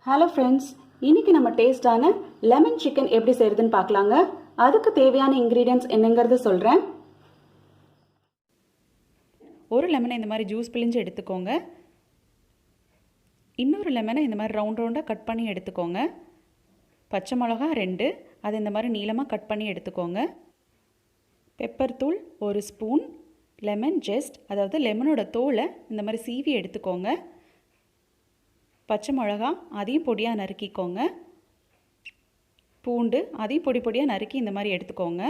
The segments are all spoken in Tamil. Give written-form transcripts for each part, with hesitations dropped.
ஹலோ ஃப்ரெண்ட்ஸ், இன்றைக்கி நம்ம டேஸ்டான லெமன் சிக்கன் எப்படி செய்கிறதுன்னு பார்க்கலாங்க. அதுக்கு தேவையான இன்க்ரீடியன்ட்ஸ் என்னங்கிறது சொல்கிறேன். ஒரு லெமனை இந்த மாதிரி ஜூஸ் பிழிஞ்சு எடுத்துக்கோங்க. இன்னொரு லெமனை இந்த மாதிரி ரவுண்டாக கட் பண்ணி எடுத்துக்கோங்க. பச்சை மிளகா 2, அதை இந்த மாதிரி நீளமாக கட் பண்ணி எடுத்துக்கோங்க. பெப்பர் தூள் 1 ஸ்பூன், லெமன் ஜெஸ்ட் அதாவது லெமனோட தோலை இந்த மாதிரி சீவி எடுத்துக்கோங்க. பச்சை மிளகா அதையும் பொடியாக நறுக்கிக்கோங்க. பூண்டு அதையும் பொடி பொடியாக நறுக்கி இந்த மாதிரி எடுத்துக்கோங்க.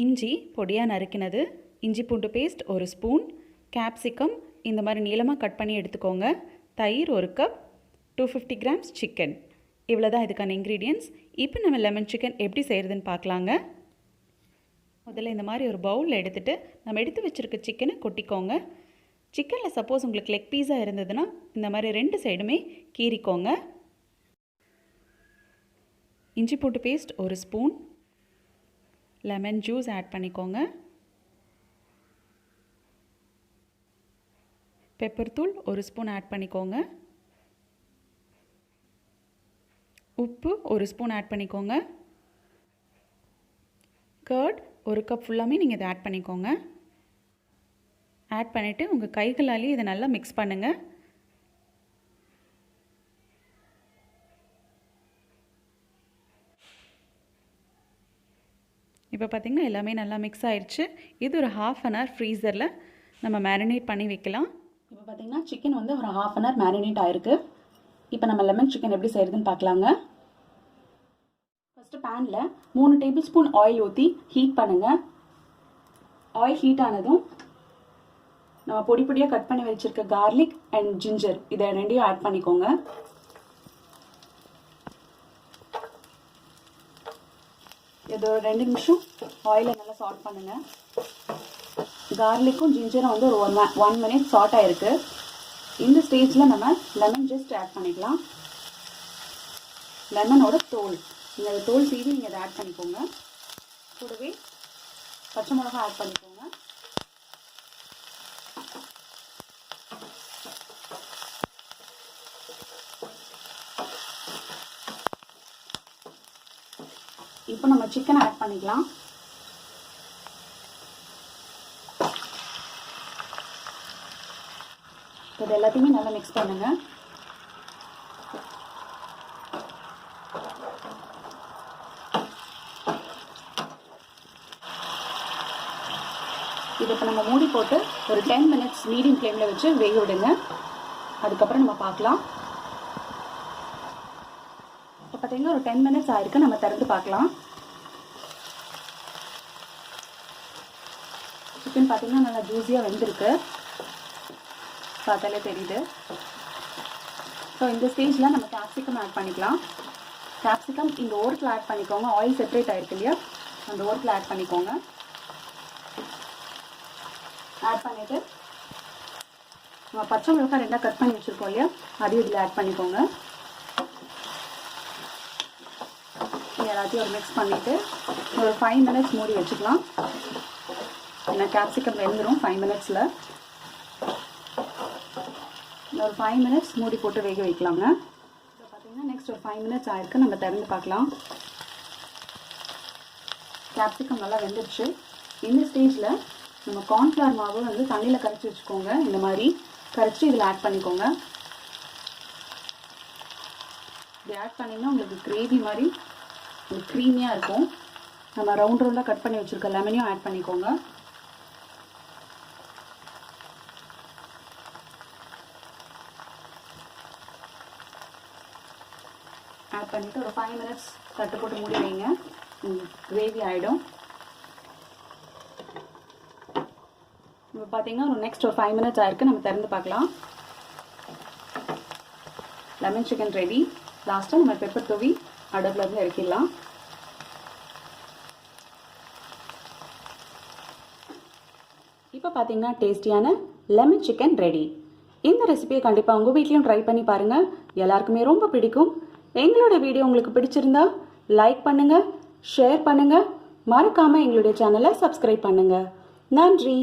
இஞ்சி பொடியாக நறுக்கினது, இஞ்சி பூண்டு பேஸ்ட் 1 ஸ்பூன், கேப்சிகம் இந்த மாதிரி நீளமாக கட் பண்ணி எடுத்துக்கோங்க. தயிர் 1 கப், 250 கிராம்ஸ் சிக்கன். இவ்வளோ தான் இதுக்கான இன்க்ரீடியன்ட்ஸ். இப்போ நம்ம லெமன் சிக்கன் எப்படி செய்கிறதுன்னு பார்க்கலாங்க. முதல்ல இந்த மாதிரி ஒரு பவுலில் எடுத்துகிட்டு நம்ம எடுத்து வச்சுருக்க சிக்கனை கொட்டிக்கோங்க. சிக்கனில் சப்போஸ் உங்களுக்கு லெக் பீஸாக இருந்ததுன்னா இந்த மாதிரி 2 சைடுமே கீறிக்கோங்க. இஞ்சி பூண்டு paste 1 spoon, lemon juice add பண்ணிக்கோங்க. பெப்பர் தூள் 1 ஸ்பூன் ஆட் பண்ணிக்கோங்க. உப்பு 1 ஸ்பூன் ஆட் பண்ணிக்கோங்க. கர்ட் 1 கப் ஃபுல்லாமே நீங்கள் இதை ஆட் பண்ணிக்கோங்க. ஆட் பண்ணிவிட்டு உங்கள் கைகளாலேயே இதை நல்லா மிக்ஸ் பண்ணுங்கள். இப்போ பார்த்திங்கன்னா எல்லாமே நல்லா மிக்ஸ் ஆயிடுச்சு. இது ஒரு 1/2 அன் ஹவர் ஃப்ரீசரில் நம்ம மேரினேட் பண்ணி வைக்கலாம். இப்போ பார்த்திங்கன்னா சிக்கன் வந்து ஒரு 1/2 அன் ஹவர் மேரினேட் ஆகிருக்கு. இப்போ நம்ம லெமன் சிக்கன் எப்படி செய்கிறதுன்னு பார்க்கலாங்க. ஃபஸ்ட்டு பேனில் 3 டேபிள் ஸ்பூன் ஆயில் ஊற்றி ஹீட் பண்ணுங்கள். ஆயில் ஹீட் ஆனதும் நம்ம பொடி பொடியாக கட் பண்ணி வச்சுருக்க கார்லிக் அண்ட் ஜிஞ்சர் இதை 2ஐயும் ஆட் பண்ணிக்கோங்க. இது ஒரு 2 நிமிஷம் ஆயிலை நல்லா சாட் பண்ணுங்கள். கார்லிக்கும் ஜிஞ்சரும் வந்து ஒரு 1 மினிட் சாட் ஆகிருக்கு. இந்த ஸ்டேஜில் நம்ம லெமன் ஜஸ்ட் ஆட் பண்ணிக்கலாம். லெமனோட தோல், நீங்கள் தோல் சீவி நீங்கள் இதை ஆட் பண்ணிக்கோங்க. கூடவே பச்சை மிளகா ஆட் பண்ணிக்கோங்க. இப்போ நம்ம சிக்கனை ஆட் பண்ணிக்கலாம். இது எல்லாத்தையுமே நல்லா மிக்ஸ் பண்ணுங்க. இது இப்போ நம்ம மூடி போட்டு ஒரு 10 மினிட்ஸ் மீடியம் ஃப்ளேமில் வச்சு வேக விடுங்க. அதுக்கப்புறம் நம்ம பார்க்கலாம். இப்போ பார்த்தீங்கன்னா ஒரு 10 மினிட்ஸ் ஆயிருக்கு. நம்ம திறந்து பார்க்கலாம். சிக்கன் பார்த்தீங்கன்னா நல்லா ஜூஸியாக வெந்திருக்கு, பார்த்தாலே தெரியுது. ஸோ இந்த ஸ்டேஜில் நம்ம கேப்சிகம் ஆட் பண்ணிக்கலாம். கேப்சிகம் இந்த ஓரத்தில் ஆட் பண்ணிக்கோங்க. ஆயில் செப்பரேட் ஆகிருக்கு இல்லையா, அந்த ஓரத்தில் ஆட் பண்ணிக்கோங்க. ஆட் பண்ணிவிட்டு நம்ம பச்சை மிளகாய் 2 கட் பண்ணி வச்சுருக்கோம் இல்லையா, அதையும் இதில் ஆட் பண்ணிக்கோங்க. எல்லாத்தையும் ஒரு மிக்ஸ் பண்ணிவிட்டு ஒரு 5 மினிட்ஸ் மூடி வச்சுக்கலாம். ஏன்னா கேப்சிகம் வெந்துடும் 5 மினிட்ஸில். ஒரு 5 மினிட்ஸ் மூடி போட்டு வேக வைக்கலாங்க. இப்போ பார்த்தீங்கன்னா நெக்ஸ்ட் ஒரு 5 மினிட்ஸ் ஆயிருக்கு. நம்ம திறந்து பார்க்கலாம். கேப்சிகம் நல்லா வெந்துடுச்சு. இந்த ஸ்டேஜில் நம்ம கார்ன்ஃப்ளவர் மாவு வந்து தண்ணியில் கரைச்சி வச்சுக்கோங்க. இந்த மாதிரி கரைச்சி இதில் ஆட் பண்ணிக்கோங்க. இது ஆட் பண்ணிங்கன்னா உங்களுக்கு கிரேவி மாதிரி க்ரீமியாக இருக்கும். நம்ம ரவுண்டாக கட் பண்ணி வச்சுருக்க லெமனையும் ஆட் பண்ணிக்கோங்க. ஆட் பண்ணிவிட்டு ஒரு 5 மினிட்ஸ் தட்டு போட்டு மூடி வைங்க. கிரேவி ஆகிடும். இப்போ பார்த்தீங்கன்னா ஒரு நெக்ஸ்ட் ஒரு 5 மினிட்ஸ் ஆயிருக்கு. நம்ம திறந்து பார்க்கலாம். Lemon chicken ready. லாஸ்ட்டாக நம்ம பெப்பர் தூவி அடுப்பில் இருந்து இறக்கிடலாம். இப்போ பார்த்தீங்கன்னா டேஸ்டியான லெமன் சிக்கன் ரெடி. இந்த ரெசிபியை கண்டிப்பாக உங்கள் வீட்லேயும் ட்ரை பண்ணி பாருங்கள். எல்லாருக்குமே ரொம்ப பிடிக்கும். எங்களோட வீடியோ உங்களுக்கு பிடிச்சிருந்தா லைக் பண்ணுங்கள், ஷேர் பண்ணுங்கள், மறக்காமல் எங்களுடைய சேனலை சப்ஸ்கிரைப் பண்ணுங்கள். நன்றி.